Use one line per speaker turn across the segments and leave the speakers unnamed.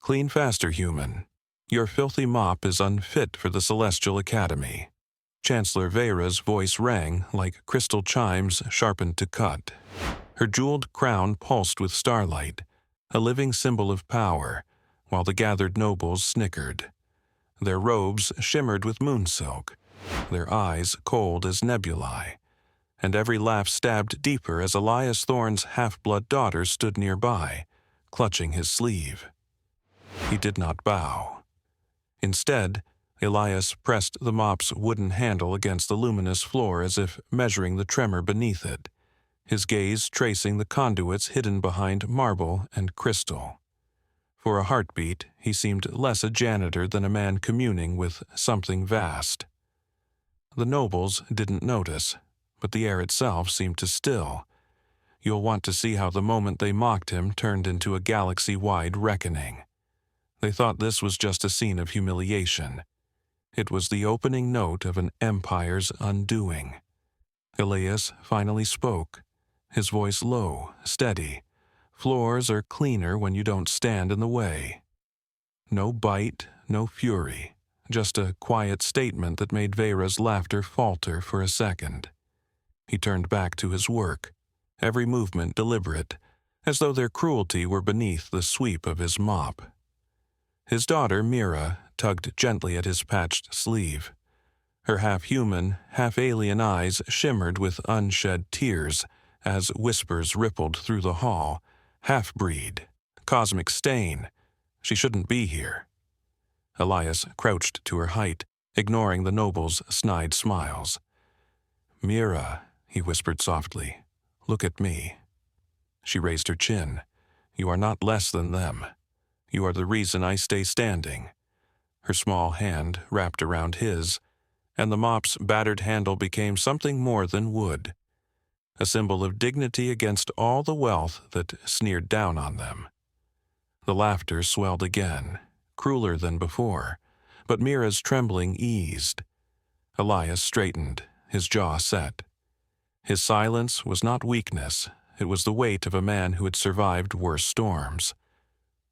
Clean faster, human. Your filthy mop is unfit for the Celestial Academy. Chancellor Vera's voice rang like crystal chimes sharpened to cut. Her jeweled crown pulsed with starlight, a living symbol of power, while the gathered nobles snickered. Their robes shimmered with moon silk, their eyes cold as nebulae, and every laugh stabbed deeper as Elias Thorne's half-blood daughter stood nearby, clutching his sleeve. He did not bow. Instead, Elias pressed the mop's wooden handle against the luminous floor as if measuring the tremor beneath it, his gaze tracing the conduits hidden behind marble and crystal. For a heartbeat, he seemed less a janitor than a man communing with something vast. The nobles didn't notice, but the air itself seemed to still. You'll want to see how the moment they mocked him turned into a galaxy-wide reckoning. They thought this was just a scene of humiliation. It was the opening note of an empire's undoing. Elias finally spoke, his voice low, steady. Floors are cleaner when you don't stand in the way. No bite, no fury, just a quiet statement that made Vera's laughter falter for a second. He turned back to his work, every movement deliberate, as though their cruelty were beneath the sweep of his mop. His daughter, Mira, tugged gently at his patched sleeve. Her half-human, half-alien eyes shimmered with unshed tears as whispers rippled through the hall. Half-breed, cosmic stain, she shouldn't be here. Elias crouched to her height, ignoring the noble's snide smiles. Mira, he whispered softly, look at me. She raised her chin. You are not less than them. You are the reason I stay standing. Her small hand wrapped around his, and the mop's battered handle became something more than wood, a symbol of dignity against all the wealth that sneered down on them. The laughter swelled again, crueler than before, but Mira's trembling eased. Elias straightened, his jaw set. His silence was not weakness, it was the weight of a man who had survived worse storms.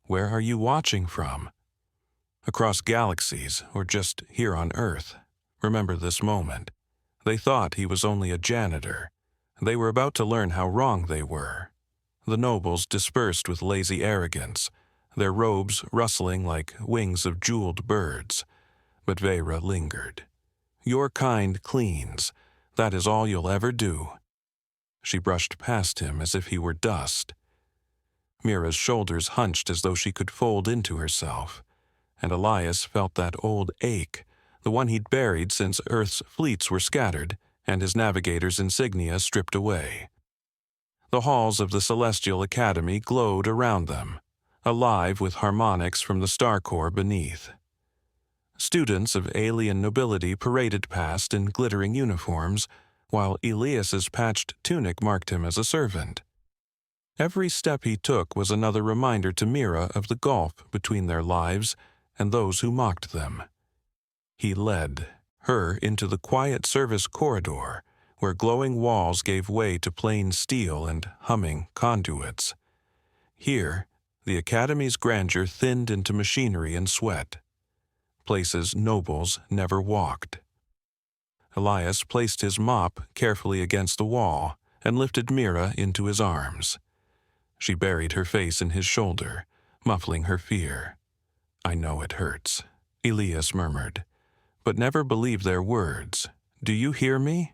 Where are you watching from? Across galaxies, or just here on Earth? Remember this moment. They thought he was only a janitor. They were about to learn how wrong they were. The nobles dispersed with lazy arrogance, their robes rustling like wings of jeweled birds. But Vera lingered. Your kind cleans. That is all you'll ever do. She brushed past him as if he were dust. Mira's shoulders hunched as though she could fold into herself, and Elias felt that old ache, the one he'd buried since Earth's fleets were scattered and his navigator's insignia stripped away. The halls of the Celestial Academy glowed around them, alive with harmonics from the star core beneath. Students of alien nobility paraded past in glittering uniforms, while Elias's patched tunic marked him as a servant. Every step he took was another reminder to Mira of the gulf between their lives and those who mocked them. He led her into the quiet service corridor, where glowing walls gave way to plain steel and humming conduits. Here, the Academy's grandeur thinned into machinery and sweat, places nobles never walked. Elias placed his mop carefully against the wall and lifted Mira into his arms. She buried her face in his shoulder, muffling her fear. I know it hurts, Elias murmured, but never believe their words. Do you hear me?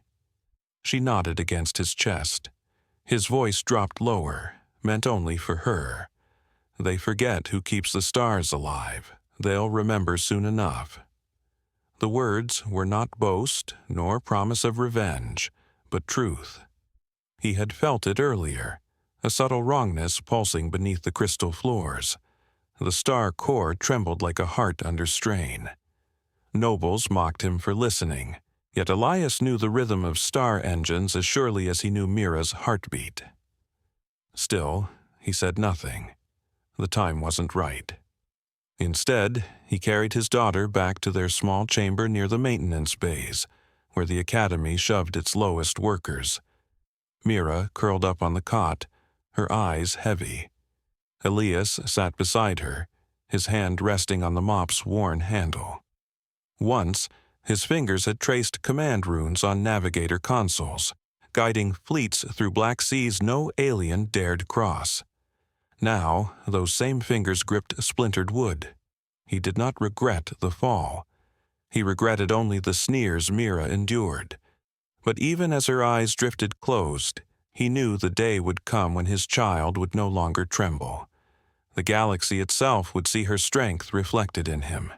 She nodded against his chest. His voice dropped lower, meant only for her. They forget who keeps the stars alive. They'll remember soon enough. The words were not boast nor promise of revenge, but truth. He had felt it earlier, a subtle wrongness pulsing beneath the crystal floors. The star core trembled like a heart under strain. Nobles mocked him for listening, yet Elias knew the rhythm of star engines as surely as he knew Mira's heartbeat. Still, he said nothing. The time wasn't right. Instead, he carried his daughter back to their small chamber near the maintenance bays, where the Academy shoved its lowest workers. Mira curled up on the cot, her eyes heavy. Elias sat beside her, his hand resting on the mop's worn handle. Once, his fingers had traced command runes on navigator consoles, guiding fleets through black seas no alien dared cross. Now, those same fingers gripped splintered wood. He did not regret the fall. He regretted only the sneers Mira endured. But even as her eyes drifted closed, he knew the day would come when his child would no longer tremble. The galaxy itself would see her strength reflected in him.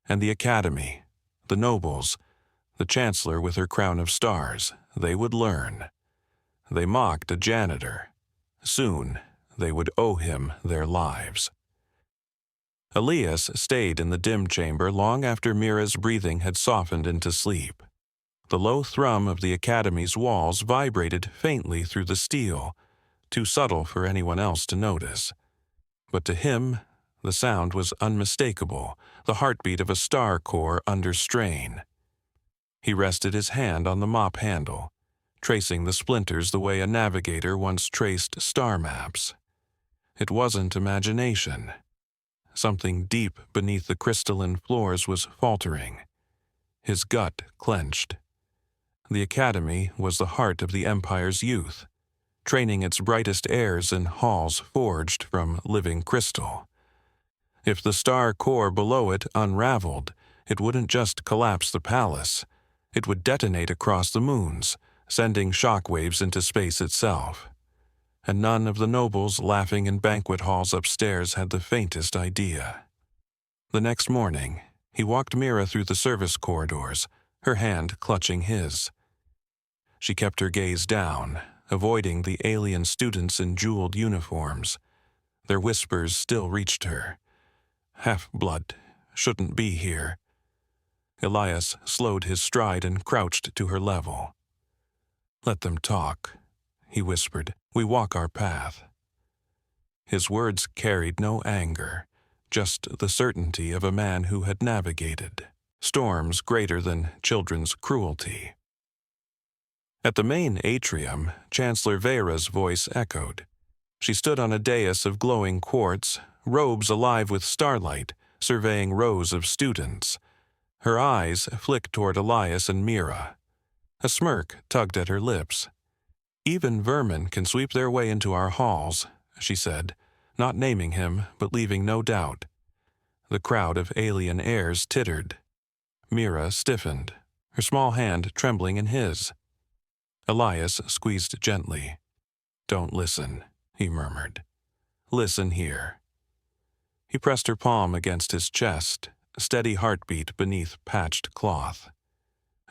And the Academy, the nobles, the Chancellor with her crown of stars, they would learn. They mocked a janitor. Soon, they would owe him their lives. Elias stayed in the dim chamber long after Mira's breathing had softened into sleep. The low thrum of the Academy's walls vibrated faintly through the steel, too subtle for anyone else to notice. But to him, the sound was unmistakable, the heartbeat of a star core under strain. He rested his hand on the mop handle, tracing the splinters the way a navigator once traced star maps. It wasn't imagination. Something deep beneath the crystalline floors was faltering. His gut clenched. The Academy was the heart of the Empire's youth, training its brightest heirs in halls forged from living crystal. If the star core below it unraveled, it wouldn't just collapse the palace. It would detonate across the moons, sending shockwaves into space itself. And none of the nobles laughing in banquet halls upstairs had the faintest idea. The next morning, he walked Mira through the service corridors, her hand clutching his. She kept her gaze down, avoiding the alien students in jeweled uniforms. Their whispers still reached her. Half-blood shouldn't be here. Elias slowed his stride and crouched to her level. "Let them talk," he whispered. "We walk our path." His words carried no anger, just the certainty of a man who had navigated storms greater than children's cruelty. At the main atrium, Chancellor Vera's voice echoed. She stood on a dais of glowing quartz, robes alive with starlight, surveying rows of students. Her eyes flicked toward Elias and Mira. A smirk tugged at her lips. "Even vermin can sweep their way into our halls," she said, not naming him but leaving no doubt. The crowd of alien heirs tittered. Mira stiffened, her small hand trembling in his. Elias squeezed gently. "Don't listen," he murmured. "Listen here." He pressed her palm against his chest, a steady heartbeat beneath patched cloth.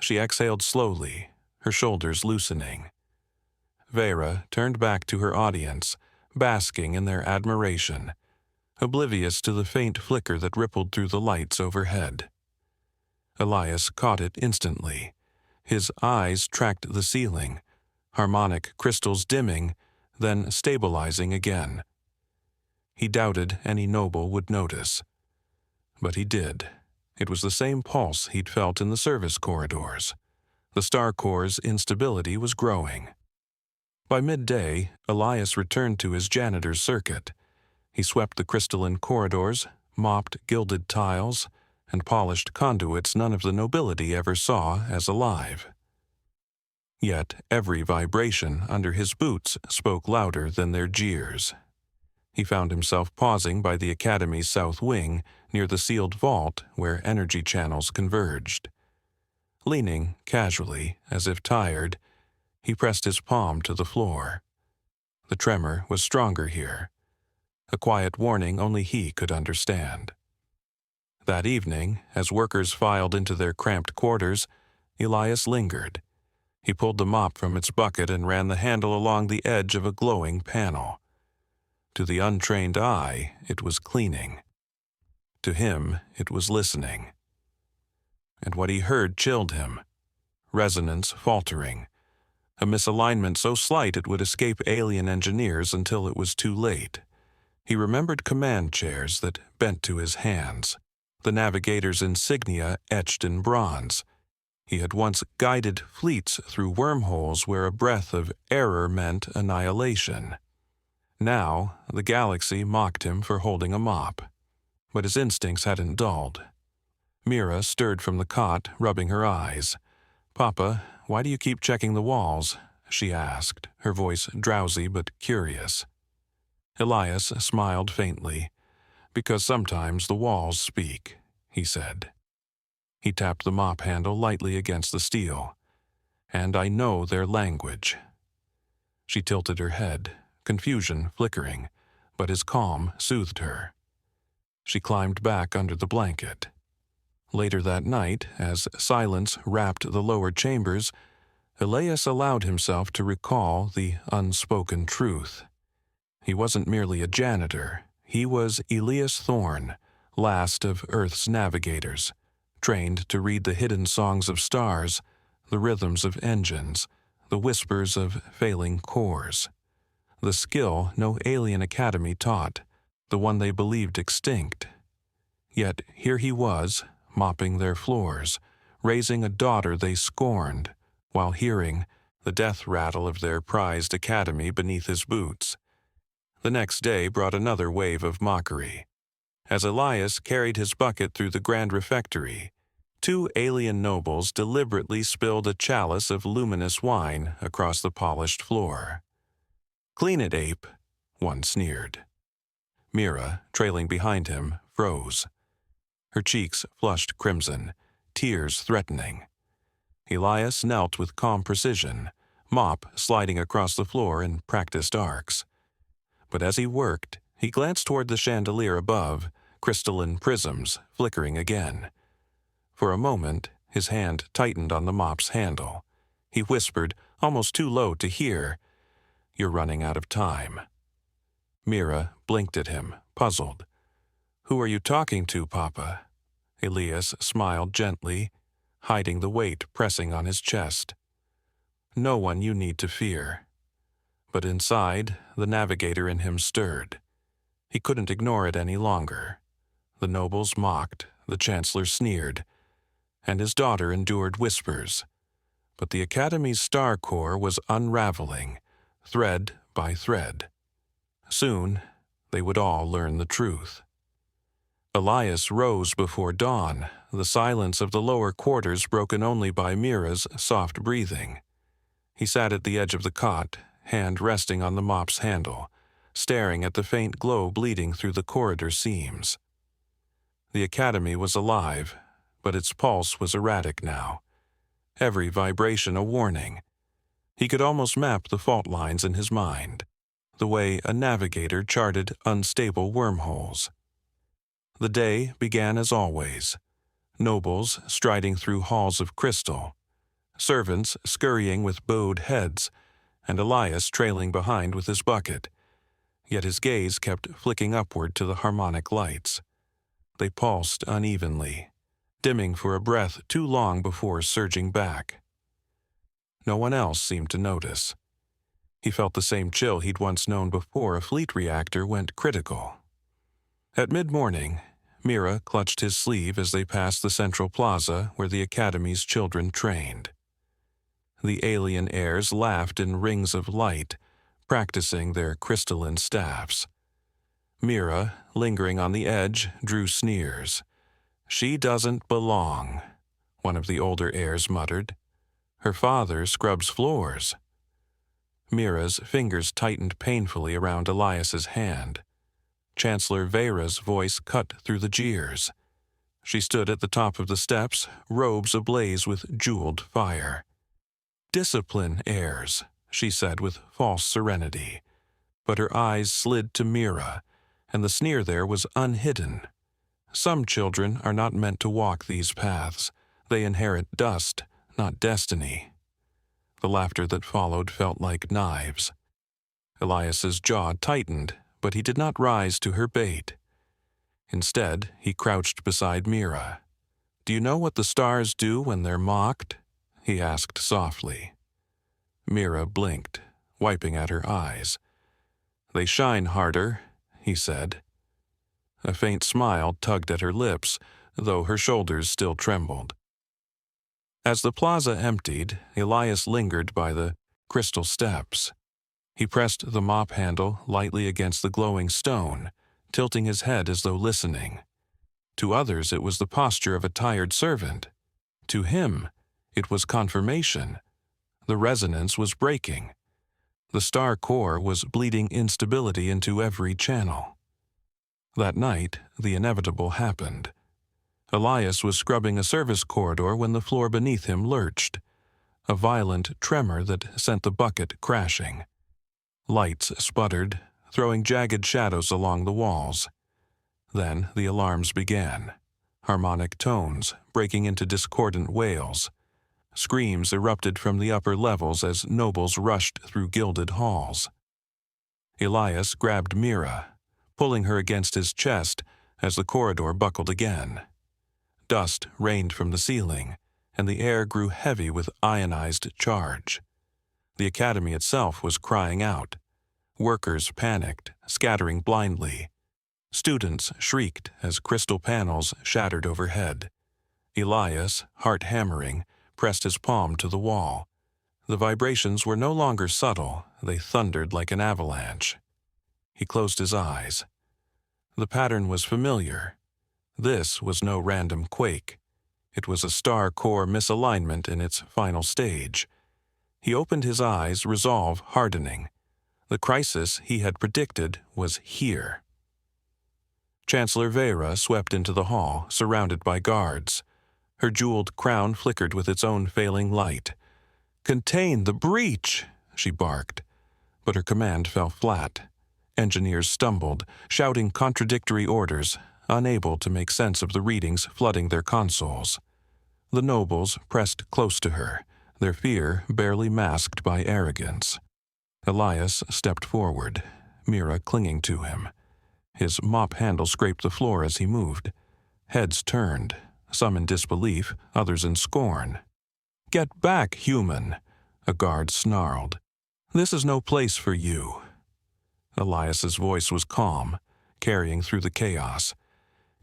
She exhaled slowly, her shoulders loosening. Vera turned back to her audience, basking in their admiration, oblivious to the faint flicker that rippled through the lights overhead. Elias caught it instantly. His eyes tracked the ceiling, harmonic crystals dimming, then stabilizing again. He doubted any noble would notice. But he did. It was the same pulse he'd felt in the service corridors. The star core's instability was growing. By midday, Elias returned to his janitor's circuit. He swept the crystalline corridors, mopped gilded tiles, and polished conduits none of the nobility ever saw as alive. Yet every vibration under his boots spoke louder than their jeers. He found himself pausing by the Academy's south wing, near the sealed vault where energy channels converged. Leaning casually, as if tired, he pressed his palm to the floor. The tremor was stronger here, a quiet warning only he could understand. That evening, as workers filed into their cramped quarters, Elias lingered. He pulled the mop from its bucket and ran the handle along the edge of a glowing panel. To the untrained eye, it was cleaning. To him, it was listening. And what he heard chilled him. Resonance faltering. A misalignment so slight it would escape alien engineers until it was too late. He remembered command chairs that bent to his hands, the navigator's insignia etched in bronze. He had once guided fleets through wormholes where a breath of error meant annihilation. Now, the galaxy mocked him for holding a mop. but his instincts hadn't dulled. Mira stirred from the cot, rubbing her eyes. "Papa, why do you keep checking the walls?" she asked, her voice drowsy but curious. Elias smiled faintly. "Because sometimes the walls speak," he said. He tapped the mop handle lightly against the steel. "And I know their language." She tilted her head, confusion flickering, but his calm soothed her. She climbed back under the blanket. Later that night, as silence wrapped the lower chambers, Elias allowed himself to recall the unspoken truth. He wasn't merely a janitor. He was Elias Thorne, last of Earth's navigators, trained to read the hidden songs of stars, the rhythms of engines, the whispers of failing cores. The skill no alien academy taught, the one they believed extinct. Yet here he was, mopping their floors, raising a daughter they scorned, while hearing the death rattle of their prized academy beneath his boots. The next day brought another wave of mockery. As Elias carried his bucket through the grand refectory, 2 alien nobles deliberately spilled a chalice of luminous wine across the polished floor. "Clean it, ape," one sneered. Mira, trailing behind him, froze. Her cheeks flushed crimson, tears threatening. Elias knelt with calm precision, mop sliding across the floor in practiced arcs. But as he worked, he glanced toward the chandelier above, crystalline prisms flickering again. For a moment, his hand tightened on the mop's handle. He whispered, almost too low to hear, "You're running out of time." Mira blinked at him, puzzled. "Who are you talking to, Papa?" Elias smiled gently, hiding the weight pressing on his chest. "No one you need to fear." But inside, the navigator in him stirred. He couldn't ignore it any longer. The nobles mocked, the chancellor sneered, and his daughter endured whispers. But the Academy's star core was unraveling, thread by thread. Soon, they would all learn the truth. Elias rose before dawn, the silence of the lower quarters broken only by Mira's soft breathing. He sat at the edge of the cot, hand resting on the mop's handle, staring at the faint glow bleeding through the corridor seams. The academy was alive, but its pulse was erratic now. Every vibration a warning. He could almost map the fault lines in his mind, the way a navigator charted unstable wormholes. The day began as always. Nobles striding through halls of crystal, servants scurrying with bowed heads, and Elias trailing behind with his bucket. Yet his gaze kept flicking upward to the harmonic lights. They pulsed unevenly, dimming for a breath too long before surging back. No one else seemed to notice. He felt the same chill he'd once known before a fleet reactor went critical. At mid-morning, Mira clutched his sleeve as they passed the central plaza where the Academy's children trained. The alien airs laughed in rings of light, practicing their crystalline staffs. Mira, lingering on the edge, drew sneers. "She doesn't belong," one of the older heirs muttered. "Her father scrubs floors." Mira's fingers tightened painfully around Elias's hand. Chancellor Vera's voice cut through the jeers. She stood at the top of the steps, robes ablaze with jeweled fire. "Discipline, heirs," she said with false serenity. But her eyes slid to Mira, and the sneer there was unhidden. "Some children are not meant to walk these paths. They inherit dust, not destiny." The laughter that followed felt like knives. Elias's jaw tightened, but he did not rise to her bait. Instead, he crouched beside Mira. "Do you know what the stars do when they're mocked?" he asked softly. Mira blinked, wiping at her eyes. "They shine harder," he said. A faint smile tugged at her lips, though her shoulders still trembled. As the plaza emptied, Elias lingered by the crystal steps. He pressed the mop handle lightly against the glowing stone, tilting his head as though listening. To others it was the posture of a tired servant. To him, it was confirmation. The resonance was breaking. The star core was bleeding instability into every channel. That night, the inevitable happened. Elias was scrubbing a service corridor when the floor beneath him lurched, a violent tremor that sent the bucket crashing. Lights sputtered, throwing jagged shadows along the walls. Then the alarms began, harmonic tones breaking into discordant wails. Screams erupted from the upper levels as nobles rushed through gilded halls. Elias grabbed Mira, pulling her against his chest as the corridor buckled again. Dust rained from the ceiling, and the air grew heavy with ionized charge. The academy itself was crying out. Workers panicked, scattering blindly. Students shrieked as crystal panels shattered overhead. Elias, heart hammering, pressed his palm to the wall. The vibrations were no longer subtle, they thundered like an avalanche. He closed his eyes. The pattern was familiar. This was no random quake. It was a star core misalignment in its final stage. He opened his eyes, resolve hardening. The crisis he had predicted was here. Chancellor Vera swept into the hall, surrounded by guards. Her jeweled crown flickered with its own failing light. "Contain the breach!" she barked. But her command fell flat. Engineers stumbled, shouting contradictory orders, unable to make sense of the readings flooding their consoles. The nobles pressed close to her, their fear barely masked by arrogance. Elias stepped forward, Mira clinging to him. His mop handle scraped the floor as he moved. Heads turned, some in disbelief, others in scorn. "Get back, human," a guard snarled. "This is no place for you." Elias's voice was calm, carrying through the chaos.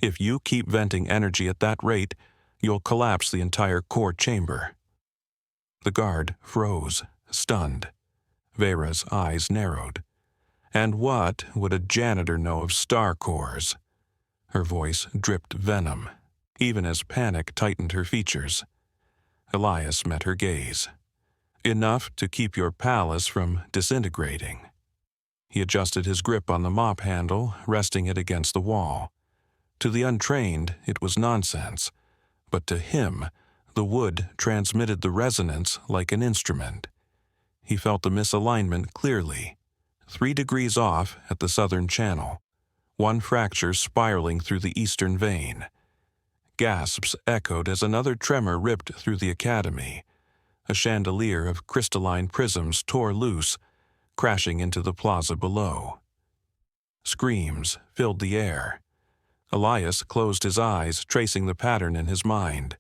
"If you keep venting energy at that rate, you'll collapse the entire core chamber." The guard froze, stunned. Vera's eyes narrowed. And what would a janitor know of star cores? Her voice dripped venom, even as panic tightened her features. Elias met her gaze. "Enough to keep your palace from disintegrating." He adjusted his grip on the mop handle, resting it against the wall. To the untrained, it was nonsense, but to him, the wood transmitted the resonance like an instrument. He felt the misalignment clearly. 3 degrees off at the southern channel, one fracture spiraling through the eastern vein. Gasps echoed as another tremor ripped through the academy. A chandelier of crystalline prisms tore loose, crashing into the plaza below. Screams filled the air. Elias closed his eyes, tracing the pattern in his mind.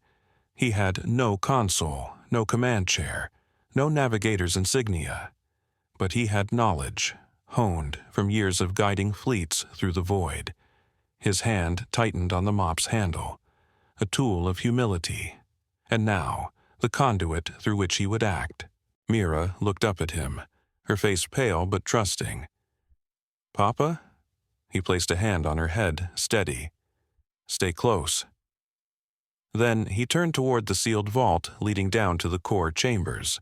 He had no console, no command chair, no navigator's insignia. But he had knowledge, honed from years of guiding fleets through the void. His hand tightened on the mop's handle, a tool of humility. And now, the conduit through which he would act. Mira looked up at him, her face pale but trusting. "Papa?" He placed a hand on her head, steady. "Stay close." Then he turned toward the sealed vault leading down to the core chambers.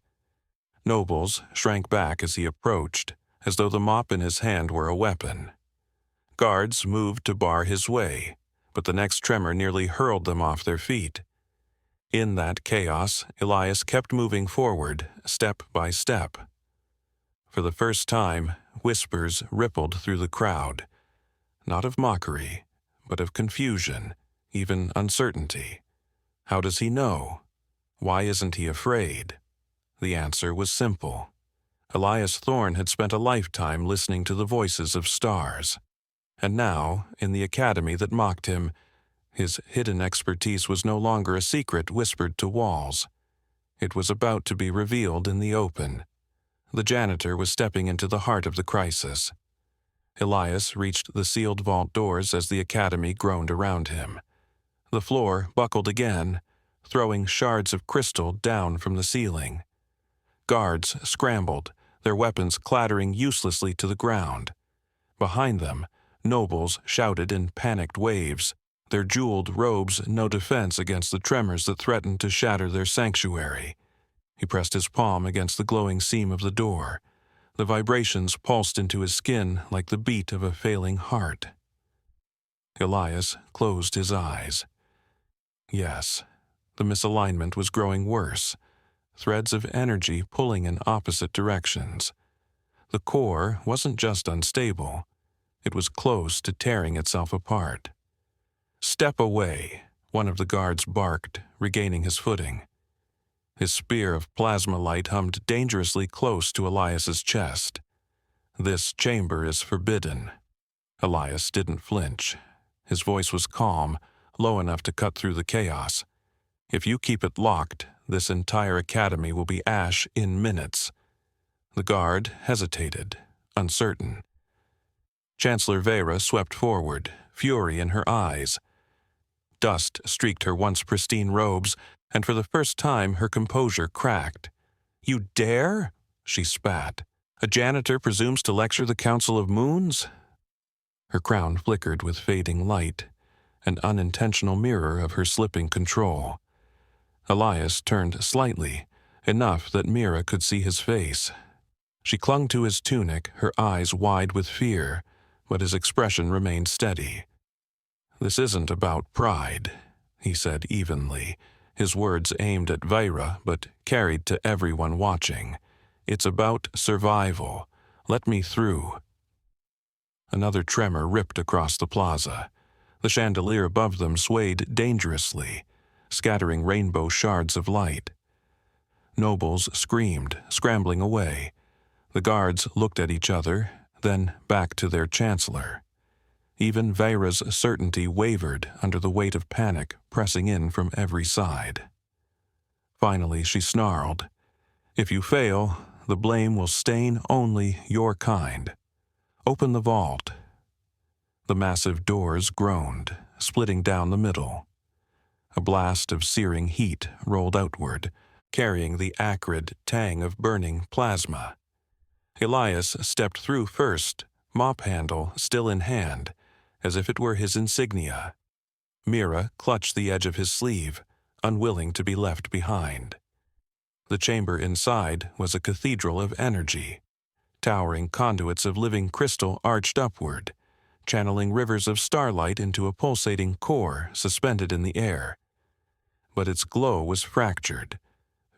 Nobles shrank back as he approached, as though the mop in his hand were a weapon. Guards moved to bar his way, but the next tremor nearly hurled them off their feet. In that chaos, Elias kept moving forward, step by step. For the first time, whispers rippled through the crowd, not of mockery, but of confusion, even uncertainty. How does he know? Why isn't he afraid? The answer was simple. Elias Thorne had spent a lifetime listening to the voices of stars. And now, in the academy that mocked him, his hidden expertise was no longer a secret whispered to walls. It was about to be revealed in the open. The janitor was stepping into the heart of the crisis. Elias reached the sealed vault doors as the academy groaned around him. The floor buckled again, throwing shards of crystal down from the ceiling. Guards scrambled, their weapons clattering uselessly to the ground. Behind them, nobles shouted in panicked waves, their jeweled robes no defense against the tremors that threatened to shatter their sanctuary. He pressed his palm against the glowing seam of the door. The vibrations pulsed into his skin like the beat of a failing heart. Elias closed his eyes. Yes, the misalignment was growing worse, threads of energy pulling in opposite directions. The core wasn't just unstable, it was close to tearing itself apart. "Step away," one of the guards barked, regaining his footing. His spear of plasma light hummed dangerously close to Elias's chest. "This chamber is forbidden." Elias didn't flinch. His voice was calm, low enough to cut through the chaos. "If you keep it locked, this entire academy will be ash in minutes." The guard hesitated, uncertain. Chancellor Vera swept forward, fury in her eyes. Dust streaked her once pristine robes, and for the first time her composure cracked. "You dare?" she spat. "A janitor presumes to lecture the Council of Moons?" Her crown flickered with fading light, an unintentional mirror of her slipping control. Elias turned slightly, enough that Mira could see his face. She clung to his tunic, her eyes wide with fear, but his expression remained steady. "This isn't about pride," he said evenly, his words aimed at Vera but carried to everyone watching. "It's about survival. Let me through." Another tremor ripped across the plaza. The chandelier above them swayed dangerously, scattering rainbow shards of light. Nobles screamed, scrambling away. The guards looked at each other, then back to their chancellor. Even Vera's certainty wavered under the weight of panic pressing in from every side. Finally, she snarled, "If you fail, the blame will stain only your kind. Open the vault." The massive doors groaned, splitting down the middle. A blast of searing heat rolled outward, carrying the acrid tang of burning plasma. Elias stepped through first, mop handle still in hand, as if it were his insignia. Mira clutched the edge of his sleeve, unwilling to be left behind. The chamber inside was a cathedral of energy. Towering conduits of living crystal arched upward, channeling rivers of starlight into a pulsating core suspended in the air. But its glow was fractured,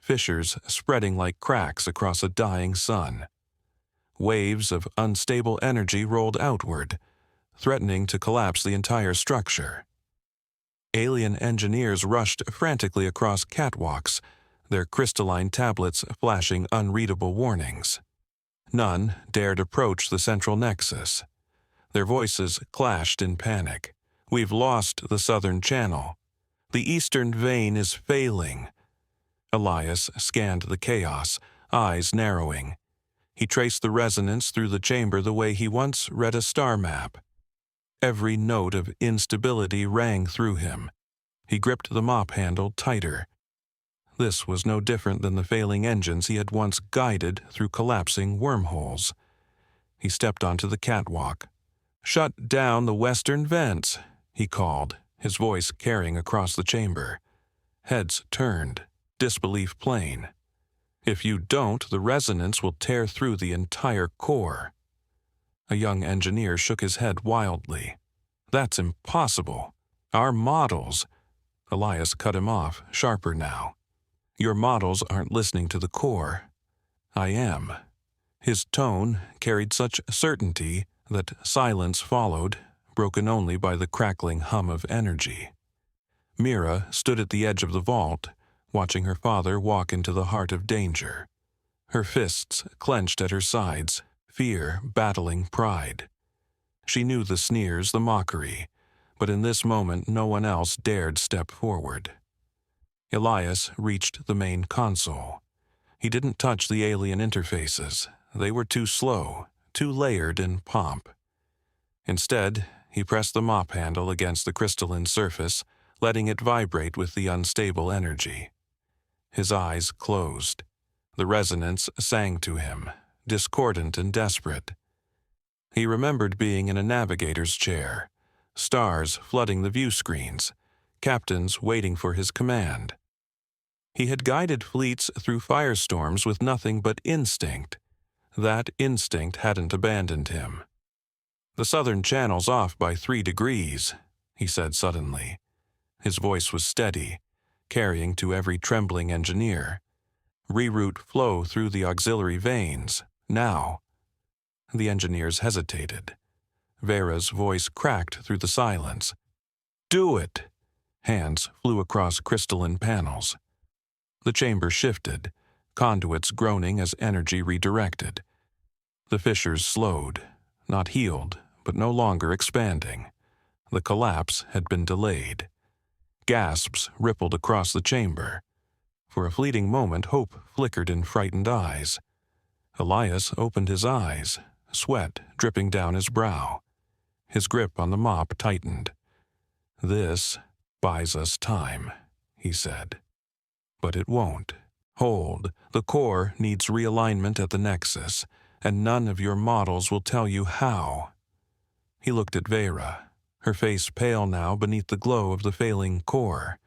fissures spreading like cracks across a dying sun. Waves of unstable energy rolled outward, threatening to collapse the entire structure. Alien engineers rushed frantically across catwalks, their crystalline tablets flashing unreadable warnings. None dared approach the central nexus. Their voices clashed in panic. "We've lost the southern channel. The eastern vein is failing." Elias scanned the chaos, eyes narrowing. He traced the resonance through the chamber the way he once read a star map. Every note of instability rang through him. He gripped the mop handle tighter. This was no different than the failing engines he had once guided through collapsing wormholes. He stepped onto the catwalk. "Shut down the western vents," he called, his voice carrying across the chamber. Heads turned, disbelief plain. "If you don't, the resonance will tear through the entire core." A young engineer shook his head wildly. "That's impossible. Our models—" Elias cut him off, sharper now. "Your models aren't listening to the core. I am." His tone carried such certainty that silence followed, broken only by the crackling hum of energy. Mira stood at the edge of the vault, watching her father walk into the heart of danger. Her fists clenched at her sides, fear battling pride. She knew the sneers, the mockery, but in this moment no one else dared step forward. Elias reached the main console. He didn't touch the alien interfaces. They were too slow, too layered in pomp. Instead, he pressed the mop handle against the crystalline surface, letting it vibrate with the unstable energy. His eyes closed. The resonance sang to him, discordant and desperate. He remembered being in a navigator's chair, stars flooding the view screens, captains waiting for his command. He had guided fleets through firestorms with nothing but instinct. That instinct hadn't abandoned him. "The southern channel's off by 3 degrees, he said suddenly. His voice was steady, carrying to every trembling engineer. "Reroute flow through the auxiliary veins, now." The engineers hesitated. Vera's voice cracked through the silence. "Do it!" Hands flew across crystalline panels. The chamber shifted, conduits groaning as energy redirected. The fissures slowed, not healed, but no longer expanding. The collapse had been delayed. Gasps rippled across the chamber. For a fleeting moment, hope flickered in frightened eyes. Elias opened his eyes, sweat dripping down his brow. His grip on the mop tightened. "This buys us time," he said. "But it won't. Hold, the core needs realignment at the nexus, and none of your models will tell you how." He looked at Vera, her face pale now beneath the glow of the failing core.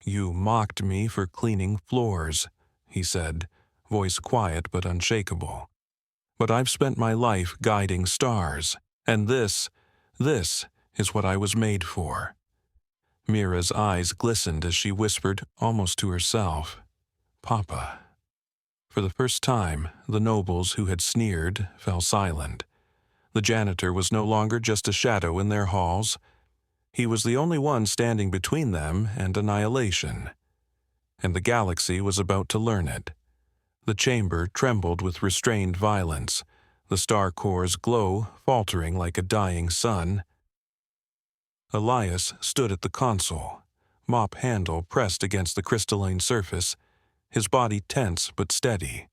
"You mocked me for cleaning floors," he said, voice quiet but unshakable. "But I've spent my life guiding stars, and this is what I was made for." Mira's eyes glistened as she whispered, almost to herself, "Papa." For the first time, the nobles who had sneered fell silent. The janitor was no longer just a shadow in their halls. He was the only one standing between them and annihilation. And the galaxy was about to learn it. The chamber trembled with restrained violence, the star core's glow faltering like a dying sun. Elias stood at the console, mop handle pressed against the crystalline surface, his body tense but steady.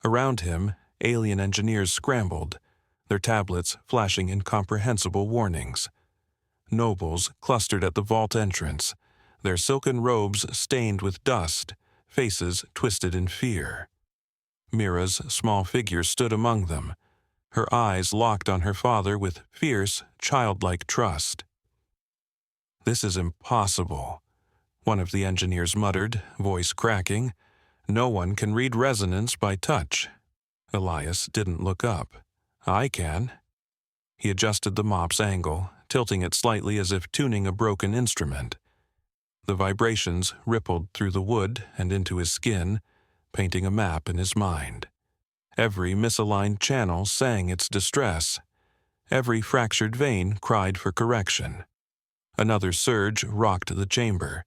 Around him, alien engineers scrambled, their tablets flashing incomprehensible warnings. Nobles clustered at the vault entrance, their silken robes stained with dust, faces twisted in fear. Mira's small figure stood among them, her eyes locked on her father with fierce, childlike trust. "This is impossible," one of the engineers muttered, voice cracking. "No one can read resonance by touch." Elias didn't look up. "I can." He adjusted the mop's angle, tilting it slightly as if tuning a broken instrument. The vibrations rippled through the wood and into his skin, painting a map in his mind. Every misaligned channel sang its distress. Every fractured vein cried for correction. Another surge rocked the chamber.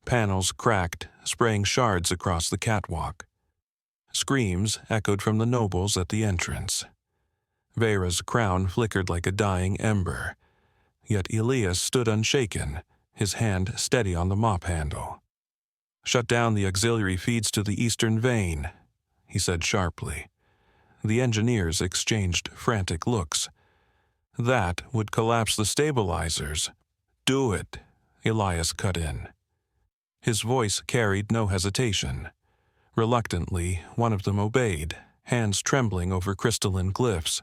Panels cracked, spraying shards across the catwalk. Screams echoed from the nobles at the entrance. Vera's crown flickered like a dying ember. Yet Elias stood unshaken, his hand steady on the mop handle. "Shut down the auxiliary feeds to the eastern vein," he said sharply. The engineers exchanged frantic looks. "That would collapse the stabilizers." "Do it," Elias cut in. His voice carried no hesitation. Reluctantly, one of them obeyed, hands trembling over crystalline glyphs.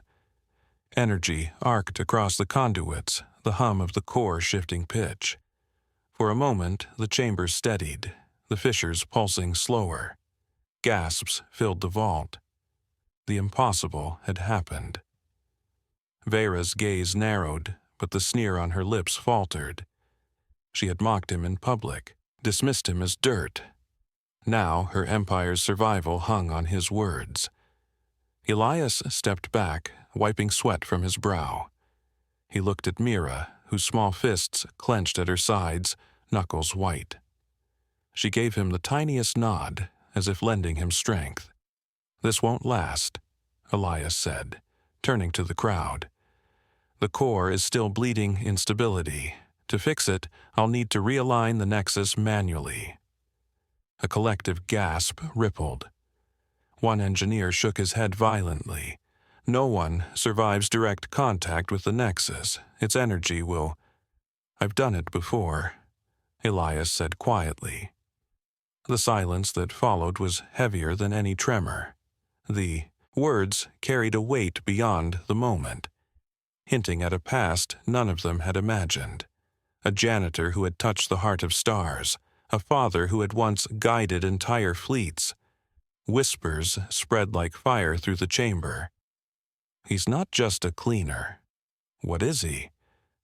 Energy arced across the conduits, the hum of the core shifting pitch. For a moment, the chamber steadied, the fissures pulsing slower. Gasps filled the vault. The impossible had happened. Vera's gaze narrowed, but the sneer on her lips faltered. She had mocked him in public, dismissed him as dirt. Now her empire's survival hung on his words. Elias stepped back, wiping sweat from his brow. He looked at Mira, whose small fists clenched at her sides, knuckles white. She gave him the tiniest nod, as if lending him strength. "This won't last," Elias said, turning to the crowd. "The core is still bleeding instability. To fix it, I'll need to realign the nexus manually." A collective gasp rippled. One engineer shook his head violently. "No one survives direct contact with the nexus. Its energy will—" "I've done it before," Elias said quietly. The silence that followed was heavier than any tremor. The words carried a weight beyond the moment. hinting at a past none of them had imagined. A janitor who had touched the heart of stars, a father who had once guided entire fleets. Whispers spread like fire through the chamber. He's not just a cleaner. What is he?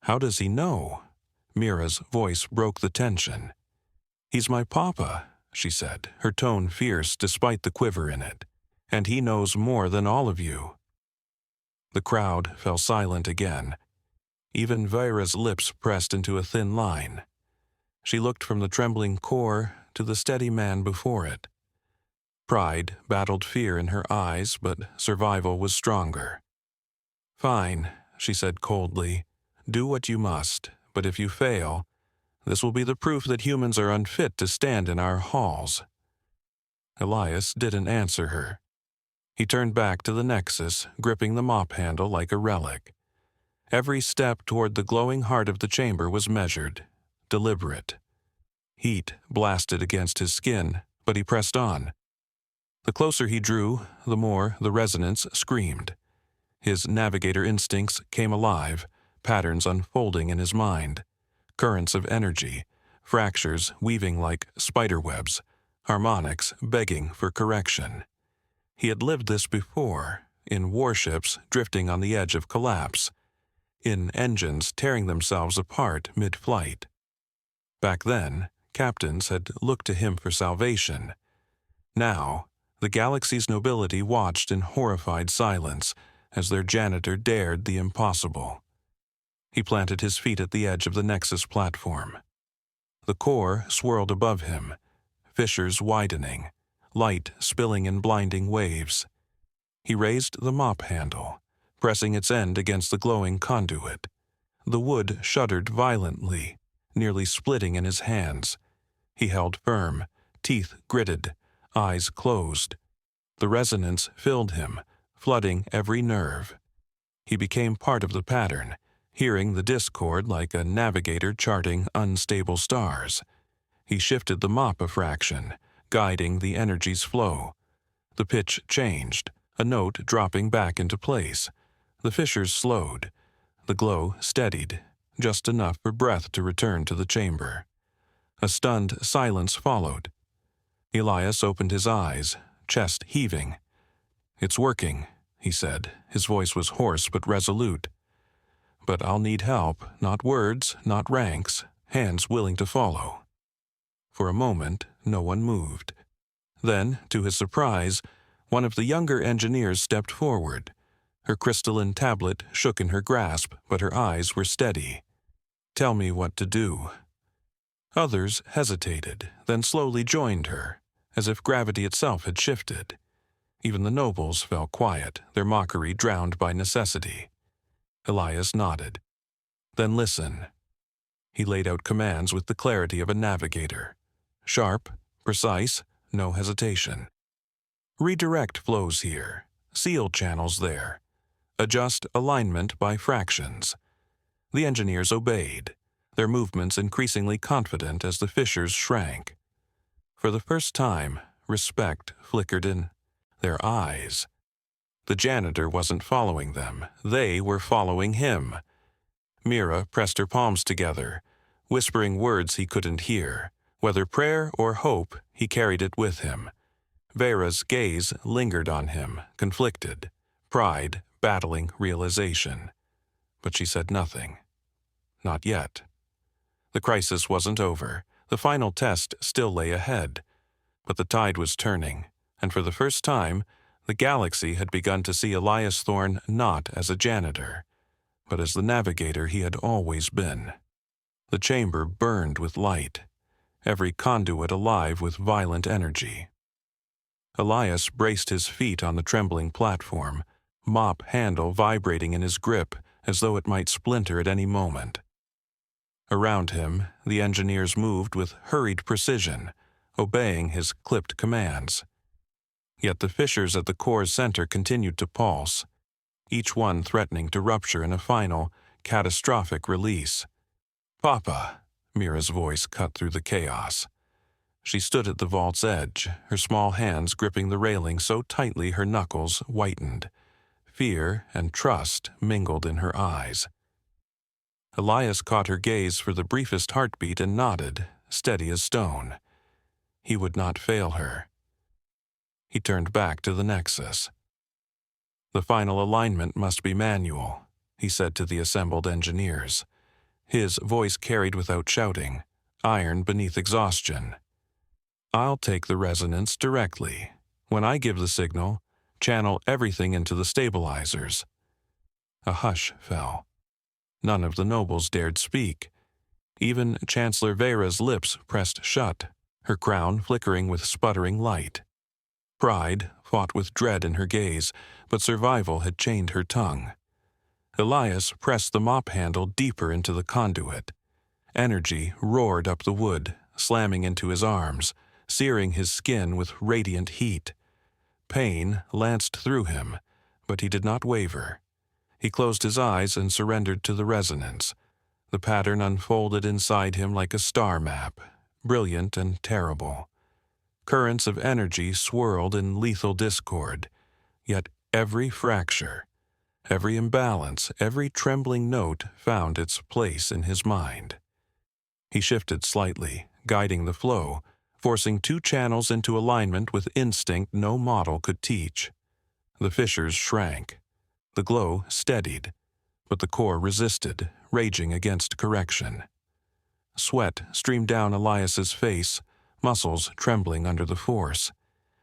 How does he know? Mira's voice broke the tension. He's my papa, she said, her tone fierce despite the quiver in it. And he knows more than all of you. The crowd fell silent again. Even Vera's lips pressed into a thin line. She looked from the trembling core to the steady man before it. Pride battled fear in her eyes, but survival was stronger. Fine, she said coldly. Do what you must, but if you fail, this will be the proof that humans are unfit to stand in our halls. Elias didn't answer her. He turned back to the Nexus, gripping the mop handle like a relic. Every step toward the glowing heart of the chamber was measured, deliberate. Heat blasted against his skin, but he pressed on. The closer he drew, the more the resonance screamed. His navigator instincts came alive, patterns unfolding in his mind. Currents of energy, fractures weaving like spiderwebs, harmonics begging for correction. He had lived this before, in warships drifting on the edge of collapse, in engines tearing themselves apart mid-flight. Back then, captains had looked to him for salvation. Now, the galaxy's nobility watched in horrified silence as their janitor dared the impossible. He planted his feet at the edge of the Nexus platform. The core swirled above him, fissures widening, light spilling in blinding waves. He raised the mop handle, pressing its end against the glowing conduit. The wood shuddered violently, nearly splitting in his hands. He held firm, teeth gritted, eyes closed. The resonance filled him, flooding every nerve. He became part of the pattern, hearing the discord like a navigator charting unstable stars. He shifted the mop a fraction, guiding the energy's flow. The pitch changed, a note dropping back into place. The fissures slowed. The glow steadied, just enough for breath to return to the chamber. A stunned silence followed. Elias opened his eyes, chest heaving. "It's working," he said. His voice was hoarse but resolute. "But I'll need help, not words, not ranks, hands willing to follow." For a moment, no one moved. Then, to his surprise, one of the younger engineers stepped forward. Her crystalline tablet shook in her grasp, but her eyes were steady. "Tell me what to do." Others hesitated, then slowly joined her, as if gravity itself had shifted. Even the nobles fell quiet, their mockery drowned by necessity. Elias nodded. "Then listen." He laid out commands with the clarity of a navigator. Sharp, precise, no hesitation. "Redirect flows here, seal channels there. Adjust alignment by fractions." The engineers obeyed, their movements increasingly confident as the fissures shrank. For the first time, respect flickered in their eyes. The janitor wasn't following them, they were following him. Mira pressed her palms together, whispering words he couldn't hear. Whether prayer or hope, he carried it with him. Vera's gaze lingered on him, conflicted, pride battling realization. But she said nothing. Not yet. The crisis wasn't over. The final test still lay ahead. But the tide was turning, and for the first time, the galaxy had begun to see Elias Thorne not as a janitor, but as the navigator he had always been. The chamber burned with light, every conduit alive with violent energy. Elias braced his feet on the trembling platform, mop handle vibrating in his grip as though it might splinter at any moment. Around him, the engineers moved with hurried precision, obeying his clipped commands. Yet the fissures at the core's center continued to pulse, each one threatening to rupture in a final, catastrophic release. "Papa," Mira's voice cut through the chaos. She stood at the vault's edge, her small hands gripping the railing so tightly her knuckles whitened. fear and trust mingled in her eyes. Elias caught her gaze for the briefest heartbeat and nodded, steady as stone. He would not fail her. He turned back to the Nexus. "The final alignment must be manual," he said to the assembled engineers. His voice carried without shouting, iron beneath exhaustion. "I'll take the resonance directly. When I give the signal, channel everything into the stabilizers." A hush fell. None of the nobles dared speak. Even Chancellor Vera's lips pressed shut, her crown flickering with sputtering light. Pride fought with dread in her gaze, but survival had chained her tongue. Elias pressed the mop handle deeper into the conduit. Energy roared up the wood, slamming into his arms, searing his skin with radiant heat. Pain lanced through him, but he did not waver. He closed his eyes and surrendered to the resonance. The pattern unfolded inside him like a star map, brilliant and terrible. Currents of energy swirled in lethal discord, yet every fracture, every imbalance, every trembling note found its place in his mind. He shifted slightly, guiding the flow, forcing two channels into alignment with instinct no model could teach. The fissures shrank. The glow steadied, but the core resisted, raging against correction. Sweat streamed down Elias's face, muscles trembling under the force.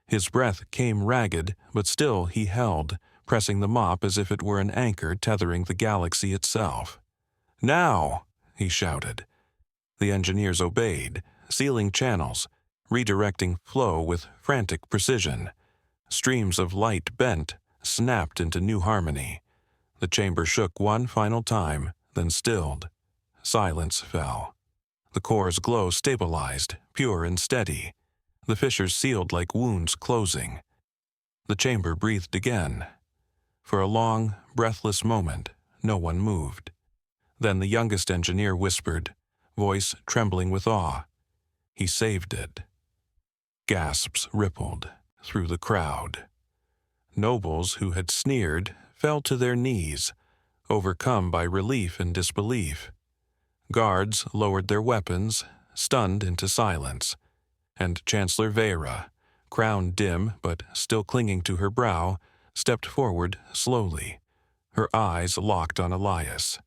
His breath came ragged, but still he held, pressing the mop as if it were an anchor tethering the galaxy itself. "Now!" he shouted. The engineers obeyed, sealing channels, redirecting flow with frantic precision. Streams of light bent, snapped into new harmony. The chamber shook one final time, then stilled. Silence fell. The core's glow stabilized, pure and steady. The fissures sealed like wounds closing. The chamber breathed again. For a long, breathless moment, no one moved. Then the youngest engineer whispered, voice trembling with awe, "He saved it." Gasps rippled through the crowd. Nobles who had sneered fell to their knees, overcome by relief and disbelief. Guards lowered their weapons, stunned into silence, and Chancellor Vera, crown dim but still clinging to her brow, stepped forward slowly, her eyes locked on Elias.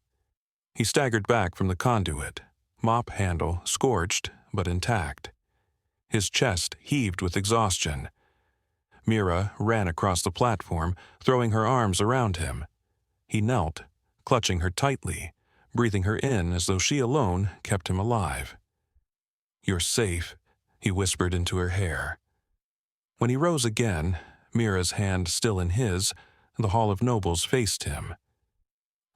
He staggered back from the conduit, mop handle scorched but intact. His chest heaved with exhaustion. Mira ran across the platform, throwing her arms around him. He knelt, clutching her tightly, breathing her in as though she alone kept him alive. "You're safe," he whispered into her hair. When he rose again, Mira's hand still in his, the Hall of Nobles faced him.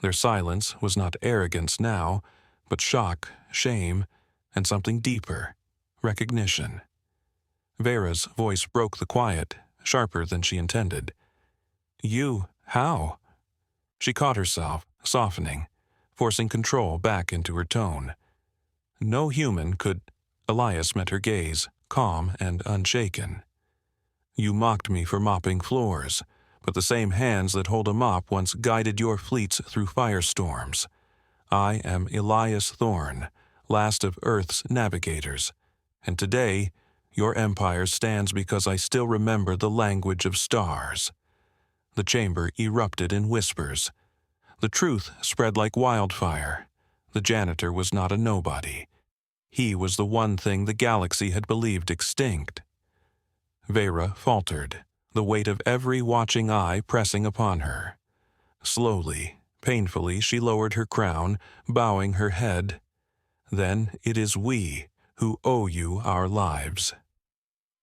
Their silence was not arrogance now, but shock, shame, and something deeper, recognition. Vera's voice broke the quiet, sharper than she intended. "You, how?" She caught herself, softening, forcing control back into her tone. No human could. Elias met her gaze, calm and unshaken. "You mocked me for mopping floors, but the same hands that hold a mop once guided your fleets through firestorms. I am Elias Thorne, last of Earth's navigators, and today your empire stands because I still remember the language of stars." The chamber erupted in whispers. The truth spread like wildfire. The janitor was not a nobody. He was the one thing the galaxy had believed extinct. Vera faltered, the weight of every watching eye pressing upon her. Slowly, painfully, she lowered her crown, bowing her head. "Then it is we who owe you our lives."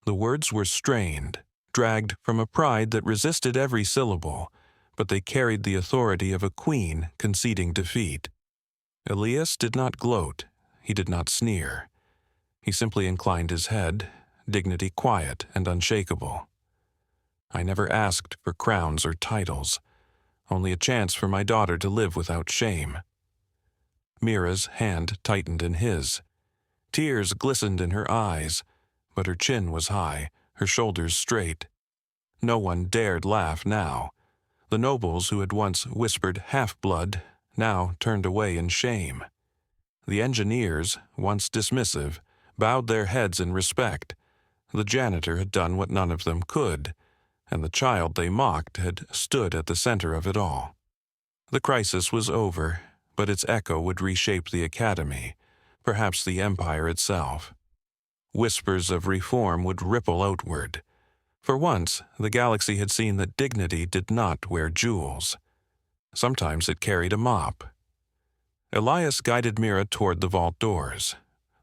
The words were strained, dragged from a pride that resisted every syllable, but they carried the authority of a queen conceding defeat. Elias did not gloat, he did not sneer. He simply inclined his head, dignity quiet and unshakable. "I never asked for crowns or titles, only a chance for my daughter to live without shame." Mira's hand tightened in his. Tears glistened in her eyes, but her chin was high, her shoulders straight. No one dared laugh now. The nobles who had once whispered half-blood now turned away in shame. The engineers, once dismissive, bowed their heads in respect. The janitor had done what none of them could, and the child they mocked had stood at the center of it all. The crisis was over, but its echo would reshape the academy, perhaps the empire itself. Whispers of reform would ripple outward. For once, the galaxy had seen that dignity did not wear jewels. Sometimes it carried a mop. Elias guided Mira toward the vault doors.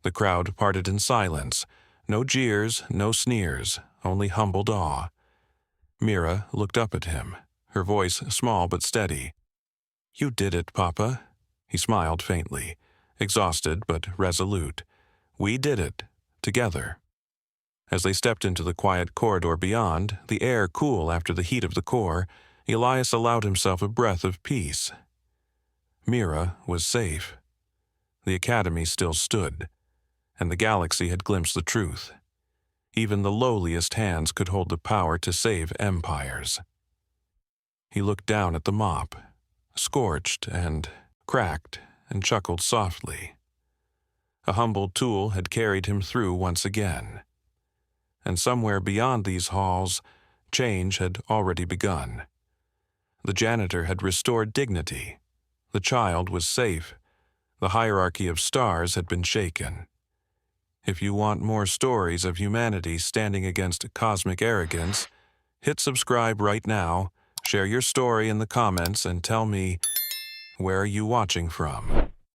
The crowd parted in silence. No jeers, no sneers, only humbled awe. Mira looked up at him, her voice small but steady. "You did it, Papa." He smiled faintly, exhausted but resolute. "We did it, together." As they stepped into the quiet corridor beyond, the air cool after the heat of the core, Elias allowed himself a breath of peace. Mira was safe. The academy still stood, and the galaxy had glimpsed the truth. Even the lowliest hands could hold the power to save empires. He looked down at the mop, scorched and cracked, and chuckled softly. A humble tool had carried him through once again. And somewhere beyond these halls, change had already begun. The janitor had restored dignity. The child was safe. The hierarchy of stars had been shaken. If you want more stories of humanity standing against cosmic arrogance, hit subscribe right now, share your story in the comments, and tell me, where are you watching from?